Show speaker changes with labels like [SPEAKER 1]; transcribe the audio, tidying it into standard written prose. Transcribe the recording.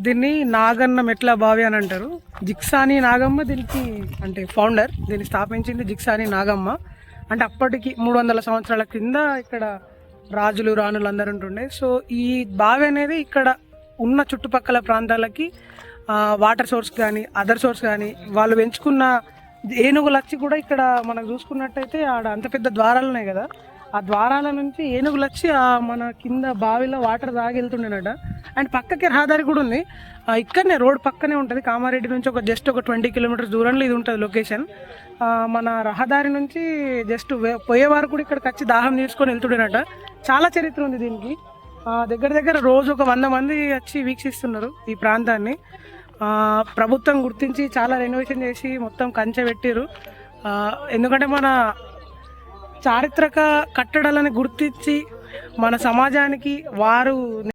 [SPEAKER 1] దీన్ని నాగన్న మెట్ల బావి అని అంటారు. జిక్సాని నాగమ్మ దీనికి అంటే ఫౌండర్, దీన్ని స్థాపించింది జిక్సాని నాగమ్మ. అంటే అప్పటికి 300 సంవత్సరాల కింద ఇక్కడ రాజులు రాణులు అందరు ఉంటుండే. సో ఈ బావి అనేది ఇక్కడ ఉన్న చుట్టుపక్కల ప్రాంతాలకి వాటర్ సోర్స్ కానీ అదర్ సోర్స్ కానీ వాళ్ళు పెంచుకున్న ఏనుగులు వచ్చి కూడా ఇక్కడ మనం చూసుకున్నట్టయితే ఆడ అంత పెద్ద ద్వారాలు ఉన్నాయి కదా, ఆ ద్వారాల నుంచి ఏనుగులు వచ్చి మన కింద బావిలో వాటర్ తాగి వెళ్తుండేనట. అండ్ పక్కకే రహదారి కూడా ఉంది, ఇక్కడనే రోడ్ పక్కనే ఉంటుంది. కామారెడ్డి నుంచి జస్ట్ ఒక 20 కిలోమీటర్స్ దూరంలో ఇది ఉంటుంది లొకేషన్. మన రహదారి నుంచి జస్ట్ పోయేవారు కూడా ఇక్కడికి వచ్చి దాహం తీసుకొని వెళ్తుండేనట. చాలా చరిత్ర ఉంది దీనికి. దగ్గర దగ్గర రోజు ఒక 100 మంది వచ్చి వీక్షిస్తున్నారు ఈ ప్రాంతాన్ని. ప్రభుత్వం గుర్తించి చాలా రెనోవేషన్ చేసి మొత్తం కంచె పెట్టారు. ఎందుకంటే మన చారిత్రక కట్టడాలను గుర్తించి మన సమాజానికి వారు